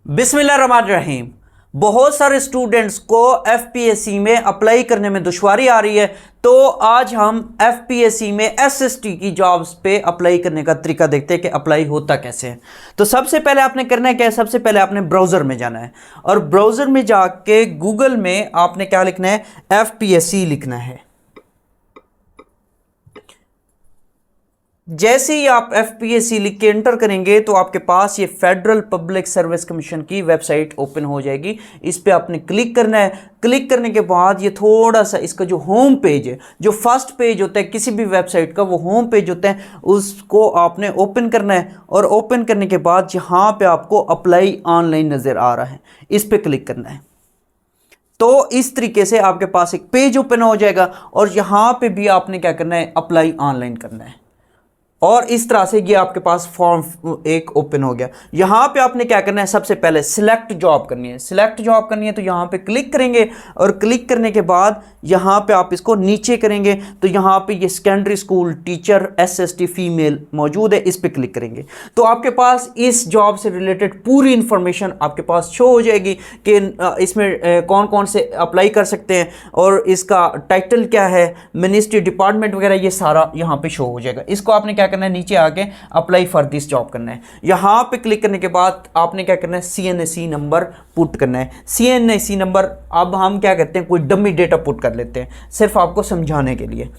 बिस्मिल्लाहिर्रहमानिर्रहीम। बहुत सारे स्टूडेंट्स को एफपीएससी में अप्लाई करने में दुश्वारी आ रही है, तो आज हम एफपीएससी में एसएसटी की जॉब्स पे अप्लाई करने का तरीका देखते हैं कि अप्लाई होता कैसे है। तो सबसे पहले आपने करना है क्या है, सबसे पहले आपने ब्राउज़र में जाना है और ब्राउज़र में जाके गूगल में आपने क्या लिखना है, एफपीएससी लिखना है। जैसे ही आप एफपीएससी लिख के एंटर करेंगे तो आपके पास ये फेडरल पब्लिक सर्विस कमीशन की वेबसाइट ओपन हो जाएगी। इस पे आपने क्लिक करना है। क्लिक करने के बाद ये थोड़ा सा इसका जो होम पेज है, जो फर्स्ट पेज होता है किसी भी वेबसाइट का, वो होम पेज होता है, उसको आपने ओपन करना है। और ओपन करने के बाद यहाँ पे आपको अप्लाई ऑनलाइन नज़र आ रहा है, इस पर क्लिक करना है। तो इस तरीके से आपके पास एक पेज ओपन हो जाएगा और यहाँ पे भी आपने क्या करना है, अप्लाई ऑनलाइन करना है। और इस तरह से ये आपके पास फॉर्म एक ओपन हो गया। यहाँ पे आपने क्या करना है, सबसे पहले सिलेक्ट जॉब करनी है। सिलेक्ट जॉब करनी है तो यहाँ पे क्लिक करेंगे और क्लिक करने के बाद यहाँ पे आप इसको नीचे करेंगे तो यहाँ पे ये secondary school teacher SST female मौजूद है, इस पे क्लिक करेंगे तो आपके पास इस जॉब से रिलेटेड पूरी इंफॉर्मेशन आपके पास शो हो जाएगी कि इसमें कौन कौन से अप्लाई कर सकते हैं और इसका टाइटल क्या है, मिनिस्ट्री, डिपार्टमेंट वगैरह, ये सारा यहाँ पे शो हो जाएगा। इसको आपने क्या करना है, नीचे आके अप्लाई फॉर दिस जॉब करना है। यहां पे क्लिक करने के बाद आपने क्या करना है, सीएनएसी नंबर पुट करना है। सीएनएसी नंबर अब हम क्या करते हैं, कोई डमी डेटा पुट कर लेते हैं सिर्फ आपको समझाने के लिए।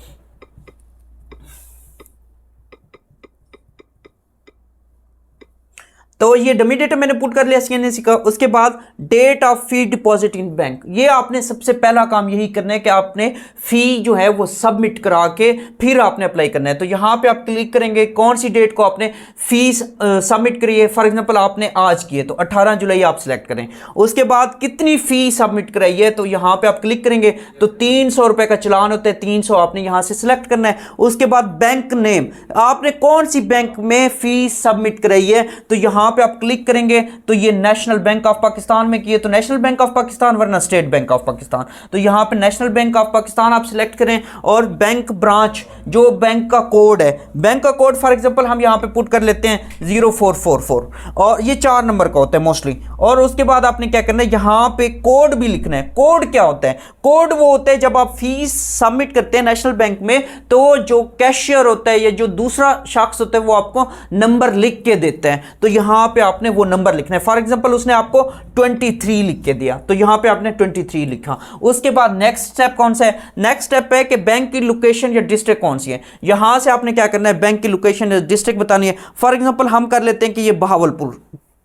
तो ये डमी डेटा मैंने पुट कर लिया सीएनएसी का। उसके बाद date of fee deposit in bank, ये आपने सबसे पहला काम यही करना है कि आपने फी जो है वो सबमिट करा के फिर आपने अप्लाई करना है। तो यहाँ पे आप क्लिक करेंगे कौन सी डेट को आपने फीस सबमिट करी है। फॉर एग्जांपल आपने आज की है तो 18 जुलाई आप सिलेक्ट करें। उसके बाद कितनी फी सबमिट कराई है तो यहाँ पे आप क्लिक करेंगे तो 300 रुपये का चलान होता है, 300 आपने यहाँ से सिलेक्ट करना है। उसके बाद बैंक नेम, आपने कौन सी बैंक में फीस सबमिट कराई है तो यहाँ पे आप क्लिक करेंगे तो ये नेशनल बैंक ऑफ पाकिस्तान में किए तो नेशनल बैंक ऑफ पाकिस्तान, वरना स्टेट बैंक ऑफ पाकिस्तान, तो यहां पे नेशनल बैंक ऑफ पाकिस्तान आप सिलेक्ट करें। और बैंक ब्रांच, जो बैंक का कोड है, बैंक का कोड फॉर एग्जांपल हम यहां पे पुट कर लेते हैं 0444 और ये 4 नंबर का होता है मोस्टली। और उसके बाद आपने क्या करना है, यहां पे कोड भी लिखना है। कोड क्या होता है, कोड वो होता है जब आप फीस सबमिट करते हैं नेशनल बैंक में तो जो कैशियर होता है या जो दूसरा शख्स होता है वो आपको नंबर लिख के देता है, तो यहां पे आपने वो नंबर लिखना है। फॉर एग्जांपल उसने आपको 23 लिख के दिया तो यहां पे आपने 23 लिखा। उसके बाद नेक्स्ट स्टेप कौन सा है, नेक्स्ट स्टेप है कि बैंक की लोकेशन या डिस्ट्रिक्ट कौन सी है। यहां से आपने क्या करना है, बैंक की लोकेशन या डिस्ट्रिक्ट बतानी है। फॉर एग्जांपल हम कर लेते हैं कि ये बहावलपुर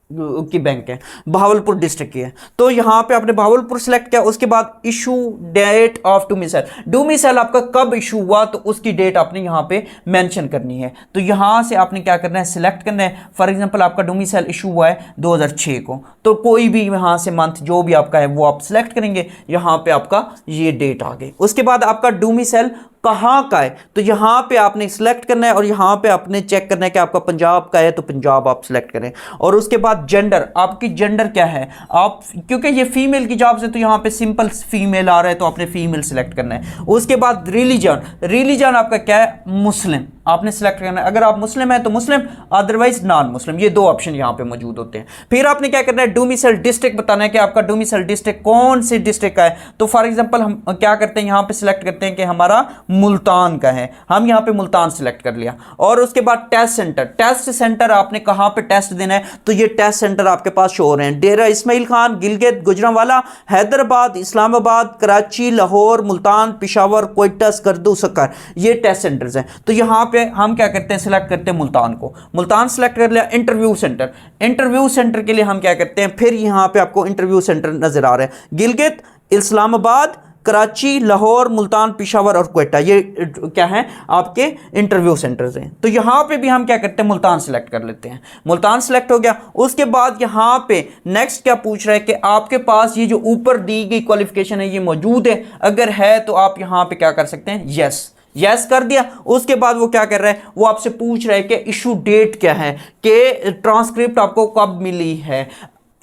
की बैंक है, बहावलपुर डिस्ट्रिक्ट की है, तो यहां पे आपने बहावलपुर सिलेक्ट किया। उसके बाद issue date of domicile, domicile आपका कब इशू हुआ तो उसकी डेट आपने यहां पे मेंशन करनी है। तो यहां से आपने क्या करना है, सिलेक्ट करना है। फॉर एग्जांपल आपका डोमिसाइल इशू हुआ है 2006 को, तो कोई भी यहां से मंथ जो भी आपका है वो आप सिलेक्ट करेंगे। यहां पे आपका ये डेट आ गई। उसके बाद आपका डोमिसाइल कहाँ का है तो यहाँ पे आपने सिलेक्ट करना है और यहाँ पे आपने चेक करना है कि आपका पंजाब का है तो पंजाब आप सिलेक्ट करें। और उसके बाद जेंडर, आपकी जेंडर क्या है, आप क्योंकि ये फीमेल की जॉब्स है तो यहाँ पे सिंपल फीमेल आ रहा है तो आपने फीमेल सिलेक्ट करना है। उसके बाद रिलीजन, रिलीजन आपका क्या है, मुस्लिम आपने सिलेक्ट करना है। अगर आप मुस्लिम है तो मुस्लिम, अदरवाइज नॉन मुस्लिम, ये 2 ऑप्शन यहाँ पे मौजूद होते हैं। फिर आपने क्या करना है, डोमिसाइल डिस्ट्रिक्ट बताना है कि आपका डोमिसाइल डिस्ट्रिक्ट कौन से डिस्ट्रिक्ट का है। तो फॉर एग्जांपल हम क्या करते हैं, यहाँ पे सिलेक्ट करते हैं कि हमारा मुल्तान का है, हम यहाँ पे मुल्तान सिलेक्ट कर लिया। और उसके बाद टेस्ट सेंटर, टेस्ट सेंटर आपने कहाँ पे टेस्ट देना है तो ये टेस्ट सेंटर आपके पास शो हो रहे हैं, डेरा इस्माइल खान, गिलगित, गुजरांवाला, हैदराबाद, इस्लामाबाद, कराची, लाहौर, मुल्तान, पेशावर, क्वेटा, स्कर्दू, सक्कर, ये टेस्ट सेंटर्स हैं। तो यहाँ पे हम क्या करते हैं, सिलेक्ट करते हैं मुल्तान को, मुल्तान सिलेक्ट कर लिया। इंटरव्यू सेंटर, इंटरव्यू सेंटर के लिए हम क्या करते हैं, फिर यहाँ पे आपको इंटरव्यू सेंटर नजर आ रहे हैं, गिलगित, इस्लामाबाद, कराची, लाहौर, मुल्तान, पेशावर और क्वेटा, ये क्या है आपके इंटरव्यू सेंटर्स हैं। तो यहाँ पे भी हम क्या करते हैं, मुल्तान सिलेक्ट कर लेते हैं। मुल्तान सिलेक्ट हो गया। उसके बाद यहाँ पे नेक्स्ट क्या पूछ रहा है कि आपके पास ये जो ऊपर दी गई क्वालिफिकेशन है ये मौजूद है, अगर है तो आप यहाँ पे क्या कर सकते हैं, यस, यस कर दिया। उसके बाद वो क्या कर रहा है, वो आपसे पूछ रहा है कि इशू डेट क्या है, कि ट्रांसक्रिप्ट आपको कब मिली है।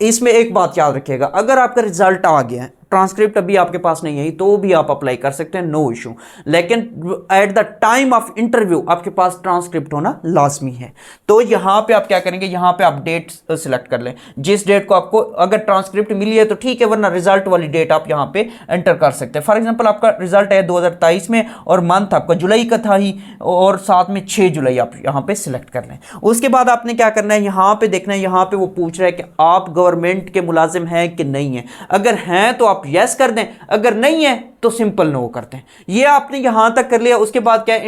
इसमें एक बात याद रखिएगा, अगर आपका रिजल्ट आ गया है ट्रांसक्रिप्ट अभी आपके पास नहीं है तो भी आप अप्लाई कर सकते हैं, नो इशू। लेकिन at the time of interview आपके पास ट्रांसक्रिप्ट होना लाजमी है। तो यहां पे आप क्या करेंगे, यहां पे आप डेट सिलेक्ट कर लें, जिस डेट को आपको अगर ट्रांसक्रिप्ट मिली है तो ठीक है, वरना रिजल्ट वाली डेट आप यहां पे एंटर कर सकते हैं। फॉर एग्जांपल आपका रिजल्ट है 2023 में और मंथ आपका जुलाई का था ही, और साथ में 6 जुलाई आप यहां पे सिलेक्ट कर लें। उसके बाद आपने क्या करना है, यहां पे देखना है, यहां पे वो पूछ रहा है कि आप गवर्नमेंट के मुलाजिम हैं कि नहीं है। अगर हैं तो आप यस कर दें, अगर नहीं है तो सिंपल नो करते हैं। ये आपने यहां तक कर लिया। उसके बाद क्या है,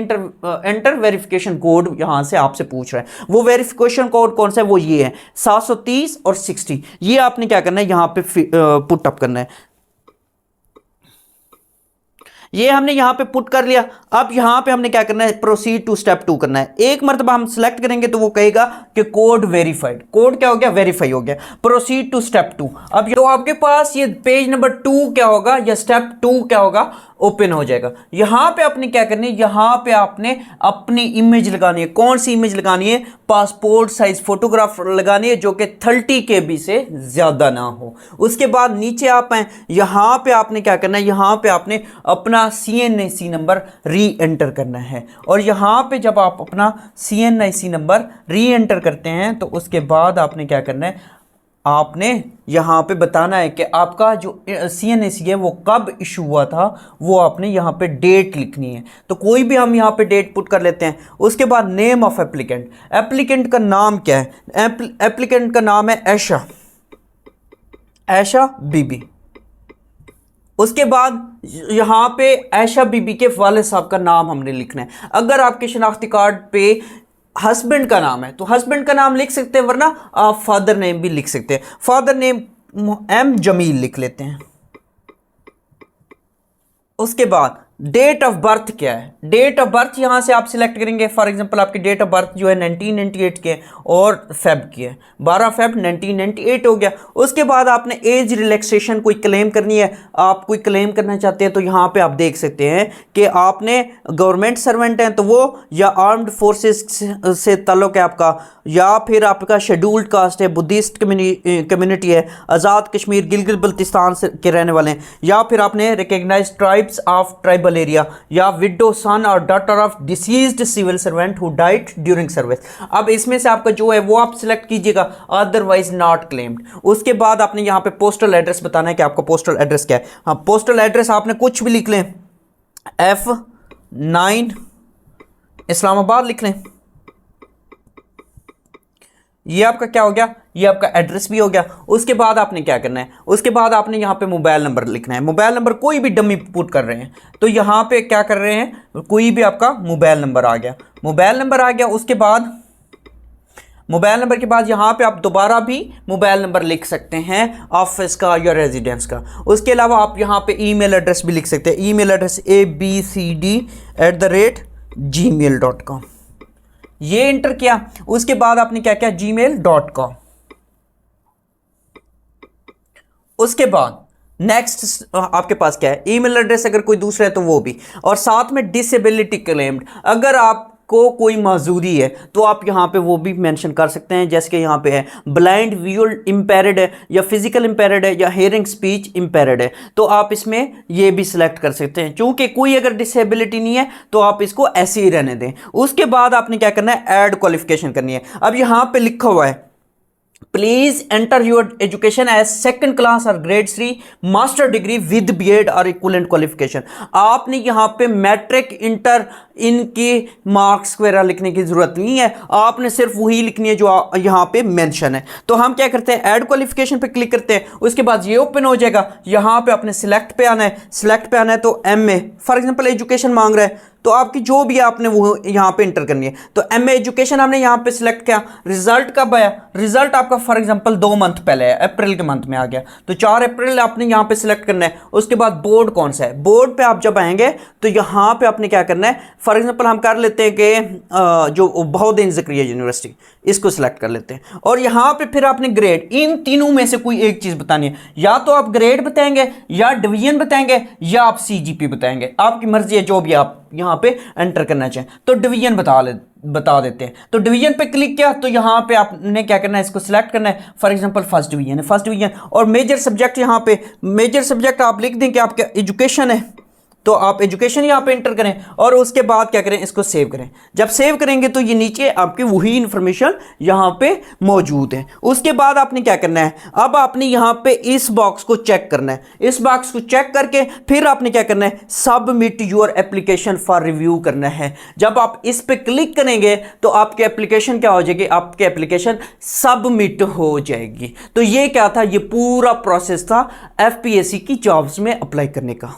एंटर वेरिफिकेशन कोड यहां से आपसे पूछ रहा है। वो वेरिफिकेशन कोड कौन सा है, वो ये है 730 और 60। ये आपने क्या करना है, यहां पे पुट अप करना है। ये हमने यहां पे पुट कर लिया। अब यहां पे हमने क्या करना है, प्रोसीड टू स्टेप 2 करना है। एक मरतबा हम सिलेक्ट करेंगे तो वो कहेगा कि कोड वेरीफाइड, कोड क्या हो गया, वेरीफाई हो गया। Proceed to step 2। अब तो आपके पास ये पेज नंबर 2 क्या होगा या स्टेप 2 क्या होगा, ओपन हो जाएगा। यहां पे आपने क्या करनी है, यहां पे आपने अपनी इमेज लगानी है। कौन सी इमेज लगानी है, पासपोर्ट साइज फोटोग्राफ लगानी है जो कि 30 KB से ज्यादा ना हो। उसके बाद नीचे आप हैं, यहां पे आपने क्या करना है, यहां पे आपने अपना CNIC नंबर री एंटर करना है। और यहां पे जब आप अपना CNIC नंबर री एंटर करते हैं तो उसके बाद आपने क्या करना है, आपने यहां पे बताना है कि आपका जो CNIC है वो कब इशू हुआ था, वो आपने यहां पे डेट लिखनी है। तो कोई भी हम यहां पे डेट पुट कर लेते हैं। उसके बाद नेम ऑफ एप्लीकेंट, एप्लीकेंट का नाम क्या है, एप्लीकेंट का नाम है ऐशा बीबी। उसके बाद यहां पे ऐशा बीबी के वालिद साहब का नाम हमने लिखना है। अगर आपके शनाख्ती कार्ड पे हस्बैंड का नाम है तो हस्बैंड का नाम लिख सकते हैं, वरना आप फादर नेम भी लिख सकते हैं। फादर नेम M जमील लिख लेते हैं। उसके बाद डेट ऑफ बर्थ क्या है, डेट ऑफ बर्थ यहां से आप सिलेक्ट करेंगे। फॉर एग्जांपल आपकी डेट ऑफ बर्थ जो है 1998 के और फेब की है, 12 फेब 1998 हो गया। उसके बाद आपने एज रिलैक्सेशन कोई क्लेम करनी है, आप कोई क्लेम करना चाहते हैं तो यहां पे आप देख सकते हैं कि आपने गवर्नमेंट सर्वेंट हैं तो वो, या आर्म्ड फोर्सेस से ताल्लुक है आपका, या फिर आपका शेड्यूल्ड कास्ट है, बुद्धिस्ट कम्युनिटी है, आज़ाद कश्मीर गिलगित बल्तिस्तान के रहने वाले हैं, या फिर आपने recognised tribes of tribal area, या विडो सन और daughter of deceased civil servant who died during service. अब इसमें से आपका जो है वो आप सिलेक्ट कीजिएगा, अदरवाइज नॉट क्लेम्ड। उसके बाद आपने यहां पे पोस्टल एड्रेस बताना है कि आपका पोस्टल एड्रेस क्या है। हाँ, पोस्टल एड्रेस आपने कुछ भी लिख लें, F9 इस्लामाबाद लिख लें। ये आपका क्या हो गया, ये आपका एड्रेस भी हो गया। उसके बाद आपने क्या करना है, उसके बाद आपने यहां पे मोबाइल नंबर लिखना है। मोबाइल नंबर कोई भी डमी पुट कर रहे हैं तो यहां पे क्या कर रहे हैं, कोई भी आपका मोबाइल नंबर आ गया, मोबाइल नंबर आ गया। उसके बाद मोबाइल नंबर के बाद यहां पे आप दोबारा भी मोबाइल नंबर लिख सकते हैं, ऑफिस का या रेजिडेंस का। उसके अलावा आप यहां पे ईमेल एड्रेस भी लिख सकते हैं, ईमेल एड्रेस abcd@gmail.com। ये इंटर किया। उसके बाद आपने क्या किया, gmail.com। उसके बाद नेक्स्ट आपके पास क्या है, ईमेल एड्रेस अगर कोई दूसरा है तो वो भी, और साथ में डिसेबिलिटी क्लेम्ड, अगर आपको कोई माजूरी है तो आप यहां पे वो भी मेंशन कर सकते हैं। जैसे कि यहां पे है ब्लाइंड विजुअल इंपेयर्ड है, या फिजिकल इंपेयर्ड है, या हेयरिंग स्पीच इंपेयर्ड है, तो आप इसमें ये भी सिलेक्ट कर सकते हैं। चूंकि कोई अगर डिसेबिलिटी नहीं है तो आप इसको ऐसे ही रहने दें। उसके बाद आपने क्या करना है, ऐड क्वालिफिकेशन करनी है। अब यहां पे लिखा हुआ है please enter your education as second class और grade 3 master degree with BEd और इक्विवेलेंट क्वालिफिकेशन। आपने यहां पे मैट्रिक इंटर इनके मार्क्स वगैरह लिखने की जरूरत नहीं है, आपने सिर्फ वही लिखनी है जो यहां पे मेंशन है। तो हम क्या करते हैं, ऐड क्वालिफिकेशन पे क्लिक करते हैं। उसके बाद ये ओपन हो जाएगा। यहां पे अपने सिलेक्ट पे आना है, सिलेक्ट पे आना है तो MA फॉर एग्जांपल एजुकेशन मांग रहा है तो आपकी जो भी आपने वो यहां पे इंटर करनी है। तो MA एजुकेशन हमने यहां पे सिलेक्ट किया। रिजल्ट कब आया, रिजल्ट आपका फॉर एग्जांपल 2 मंथ पहले है, अप्रैल के मंथ में आ गया, तो 4 अप्रैल आपने यहां पे सिलेक्ट करना है। उसके बाद बोर्ड कौन सा है, बोर्ड पे आप जब आएंगे तो यहां पे आपने क्या करना है, फॉर एग्जांपल हम कर लेते हैं कि जो बहाउद्दीन ज़करिया यूनिवर्सिटी, इसको सिलेक्ट कर लेते हैं। और यहां पे फिर आपने ग्रेड, इन तीनों में से कोई एक चीज बतानी है, या तो आप ग्रेड बताएंगे, या डिवीजन बताएंगे, या आप CGP बताएंगे, आपकी मर्जी है जो भी आप यहाँ पे एंटर करना चाहें तो डिवीजन बता देते हैं। तो डिवीजन पे क्लिक किया तो यहाँ पे आपने क्या करना है, इसको सिलेक्ट करना है। फॉर एग्जांपल फर्स्ट डिवीजन है, फर्स्ट डिवीजन। और मेजर सब्जेक्ट, यहाँ पे मेजर सब्जेक्ट आप लिख दें कि आपका एजुकेशन है, तो आप एजुकेशन यहाँ पे एंटर करें और उसके बाद क्या करें, इसको सेव करें। जब सेव करेंगे तो ये नीचे आपकी वही इंफॉर्मेशन यहाँ पे मौजूद है। उसके बाद आपने क्या करना है, अब आपने यहाँ पे इस बॉक्स को चेक करना है। इस बॉक्स को चेक करके फिर आपने क्या करना है, submit your application for review करना है। जब आप इस पे क्लिक करेंगे तो आपकी एप्लीकेशन क्या हो जाएगी, आपकी एप्लीकेशन सबमिट हो जाएगी। तो ये क्या था, ये पूरा प्रोसेस था एफपीएससी की जॉब्स में अप्लाई करने का।